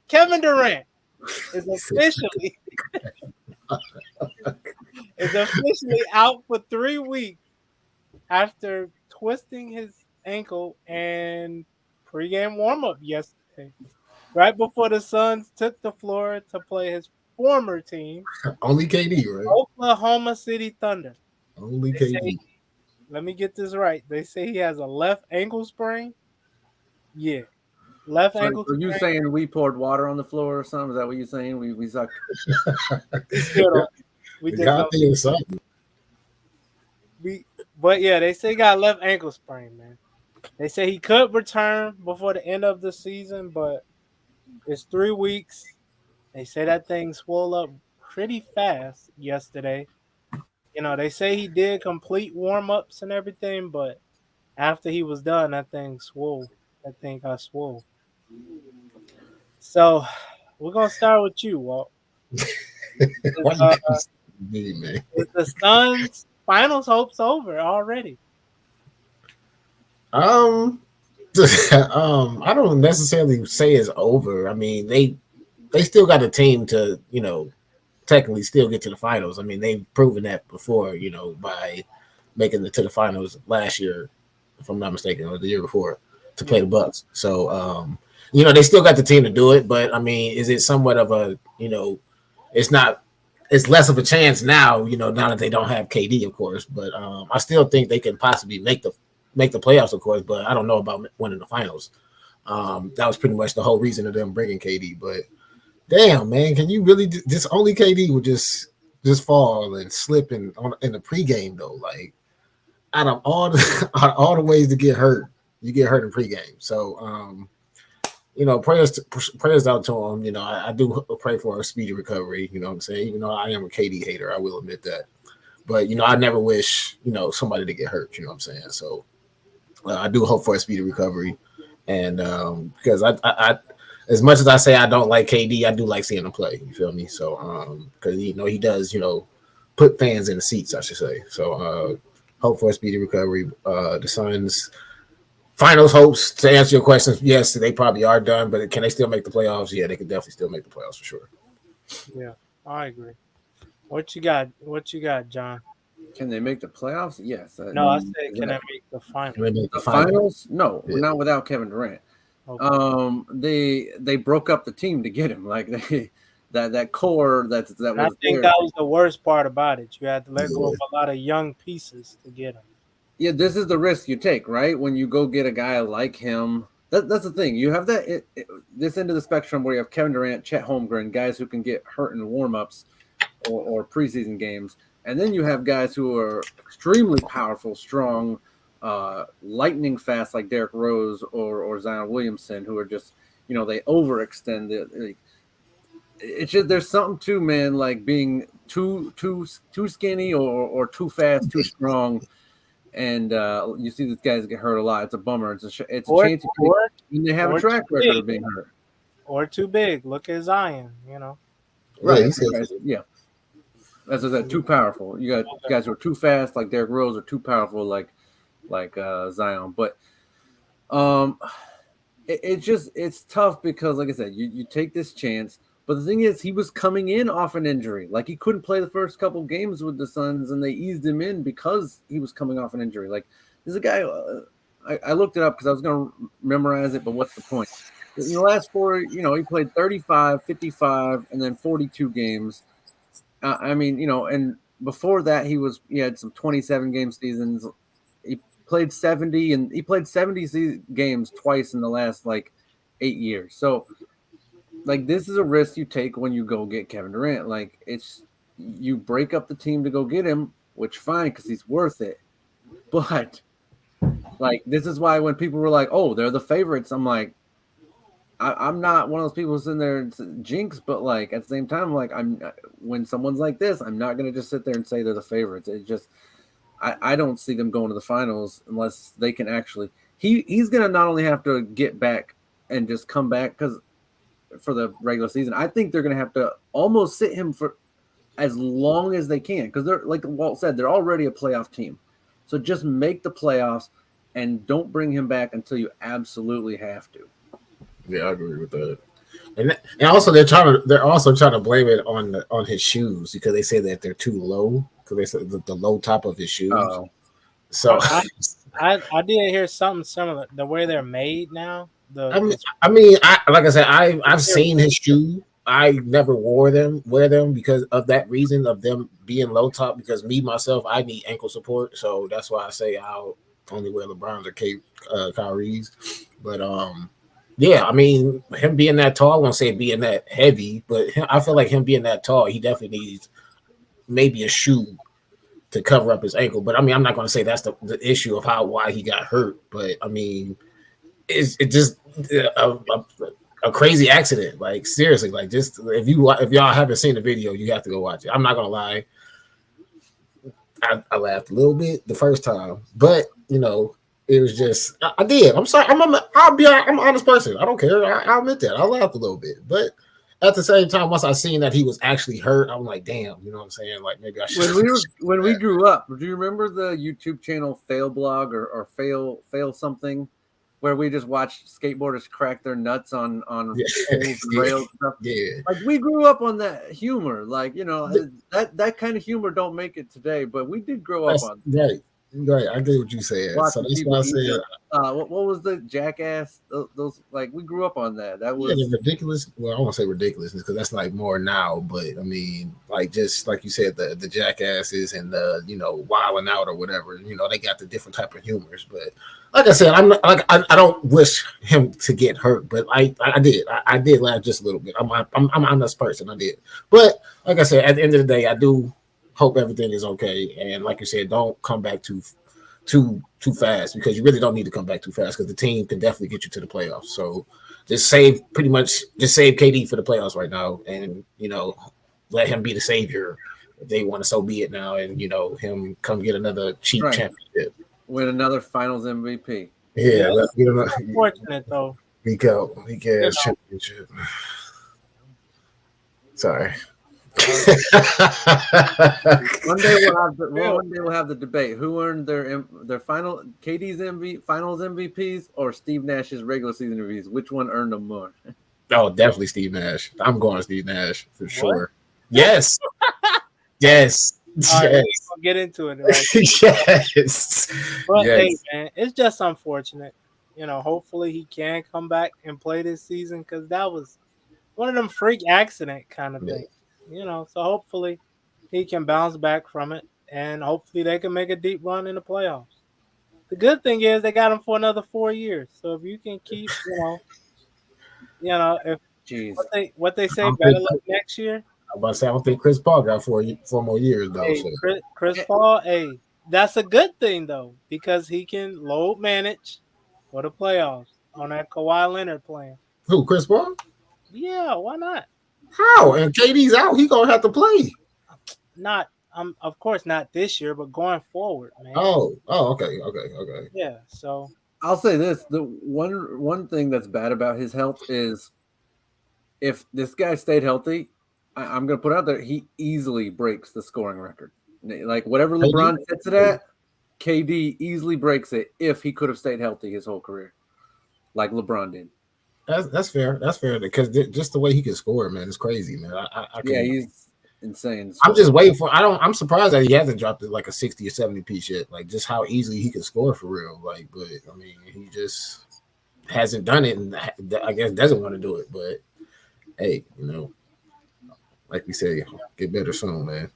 Kevin Durant is officially out for 3 weeks after twisting his ankle and pregame warm-up yesterday, right before the Suns took the floor to play his former team, Only KD, right? Oklahoma City Thunder. Only They say, KD. let me get this right. They say he has a left ankle sprain. Yeah, left So, ankle so you sprain. saying we poured water on the floor or something? Is that what you're saying? We sucked. We still don't. We The just guy don't. thing is something. But yeah, they say he got a left ankle sprain, man. They say he could return before the end of the season, but it's 3 weeks. They say that thing swelled up pretty fast yesterday. They say he did complete warm ups and everything, but after he was done, that thing swole. That thing got swole. So we're gonna start with you, Walt. Is, Why you uh, gotta me, man? is the Suns' finals hopes over already? Um, I don't necessarily say it's over. I mean, they still got a team to technically still get to the finals. I mean, they've proven that before, by making it to the finals last year, if I'm not mistaken, or the year before, to play the Bucks. So, they still got the team to do it. But I mean, is it somewhat of a, it's not. It's less of a chance now, now that they don't have KD, of course. But I still think they can possibly make the playoffs, of course. But I don't know about winning the finals. That was pretty much the whole reason of them bringing KD. But damn, man, can you really just only KD would just fall and slip in the pregame though? Like out of all the out of all the ways to get hurt, you get hurt in pregame. So prayers out to him. I do pray for a speedy recovery. You know what I'm saying? Even though I am a KD hater, I will admit that. But I never wish somebody to get hurt. You know what I'm saying? So I do hope for a speedy recovery, and because I as much as I say I don't like KD, I do like seeing him play. You feel me? So because he does put fans in the seats, I should say. So hope for a speedy recovery. The Suns finals hopes, to answer your questions, yes, they probably are done, but can they still make the playoffs? Yeah, they can definitely still make the playoffs for sure. Yeah, I agree. What you got? What you got, John? Can they make the playoffs? Yes. No, I said, can I make the Can they finals? make the The finals? finals? No, Yeah. not without Kevin Durant. They broke up the team to get him. Like that core that And I was think there. that was the worst part about it. You had to let go Yeah. of a lot of young pieces to get him. Yeah, this is the risk you take, right? When you go get a guy like him. That's the thing. You have this end of the spectrum where you have Kevin Durant, Chet Holmgren, guys who can get hurt in warm-ups or preseason games. And then you have guys who are extremely powerful, strong, lightning fast like Derrick Rose or Zion Williamson, who are just, they overextend. It's just there's something to, man, like being too skinny or too fast, too strong. And you see these guys get hurt a lot. It's a bummer. It's a Or chance you take, or and they have a or too track record big. of being hurt. Or too big. Look at Zion. Yeah, Right. he said Yeah. As I said, too powerful. You got guys who are too fast, like Derrick Rose, or too powerful, like Zion. But um, it's tough because, like I said, you take this chance. But the thing is, he was coming in off an injury. Like he couldn't play the first couple games with the Suns, and they eased him in because he was coming off an injury. Like there's a guy. I looked it up because I was going to memorize it, but what's the point? In the last four, he played 35, 55, and then 42 games. I mean, and before that, he had some 27 game seasons. He played 70, and he played 70 games twice in the last 8 years. So, this is a risk you take when you go get Kevin Durant. You break up the team to go get him, which fine because he's worth it. But this is why when people were like, "Oh, they're the favorites," I'm like, I'm not one of those people sitting there and jinx, but at the same time, when someone's like this, I'm not gonna just sit there and say they're the favorites. It just I don't see them going to the finals unless they can actually. He's gonna not only have to get back and just come back for the regular season. I think they're gonna have to almost sit him for as long as they can because they're like Walt said, they're already a playoff team. So just make the playoffs and don't bring him back until you absolutely have to. Yeah, I agree with that. and also they're also trying to blame it on his shoes because they say that they're too low because they said the low top of his shoes. Oh, So I I did hear something similar. The way they're made now, I mean, the like I said, I've seen material. his shoe. I never wear them because of that reason of them being low top. Because me myself, I need ankle support, so that's why I say I'll only wear LeBron's or Kyrie's. But yeah, I mean, him being that tall, I won't say being that heavy, but I feel like him being that tall, he definitely needs maybe a shoe to cover up his ankle. But I mean, I'm not going to say that's the issue of why he got hurt. But I mean, it just a crazy accident. Like seriously, like just if y'all haven't seen the video, you have to go watch it. I'm not gonna lie, I laughed a little bit the first time, but you know it was just I did. I'm sorry. I'm an honest person. I don't care. I'll admit that I laughed a little bit, but at the same time, once I seen that he was actually hurt, I'm like, damn. You know what I'm saying? Like maybe I should. when we grew up, do you remember the YouTube channel Fail Blog or Fail something, where we just watched skateboarders crack their nuts on poles and rails and stuff? Yeah. Like we grew up on that humor, like that kind of humor don't make it today, but we did grow up That's on right. Right. I get what you said. So watching that's why people I eat said their. What was the Jackass? Those like we grew up on that. That yeah, the was ridiculous. Well, I won't say ridiculousness because that's like more now. But I mean, like just like you said, the jackasses and the wilding out or whatever. They got the different type of humors. But like I said, I'm not, like I don't wish him to get hurt, but I did I did laugh just a little bit. I'm an honest person. I did, but like I said, at the end of the day, I do hope everything is okay. And like you said, don't come back too fast because you really don't need to come back too fast because the team can definitely get you to the playoffs. So just save KD for the playoffs right now, and let him be the savior if they want to. So be it now, and him come get another cheap right. championship. Win another Finals MVP. Yeah, Yeah, let's get it's another. unfortunate though. He You has know, championship. Sorry. One day we'll have real. the debate: who earned their final KD's Finals MVPs or Steve Nash's regular season MVPs? Which one earned them more? Oh, definitely Steve Nash. I'm going Steve Nash for What? sure. Yes, yes, All right, we ain't yes, gonna get into it right. yes, But hey, yes. man, it's just unfortunate. Hopefully he can come back and play this season because that was one of them freak accident kind of things. So hopefully he can bounce back from it, and hopefully they can make a deep run in the playoffs. The good thing is they got him for another 4 years. So if you can keep, if Jeez, what they I say, don't better think luck next year. I'm about to say I don't think Chris Paul got 4 more years though. Hey, So Chris Paul, hey, that's a good thing though because he can load manage for the playoffs on that Kawhi Leonard plan. who? Chris Paul? Yeah, why not? How? And KD's out. He gonna have to play. Not, of course not this year, but going forward, man. Oh, okay, okay, okay. Yeah. So I'll say this: the one thing that's bad about his health is if this guy stayed healthy, I'm going to put out there he easily breaks the scoring record. Like whatever KD? LeBron sets it at, KD easily breaks it if he could have stayed healthy his whole career, like LeBron did. That's fair. That's fair because just the way he can score, man, it's crazy, man. I Yeah, can. he's insane. I'm just waiting for. I don't. I'm surprised that he hasn't dropped it like a 60 or 70 piece yet. Like just how easily he can score for real. Like, but I mean, he just hasn't done it, and I guess doesn't want to do it. But hey, like we said, get better soon, man.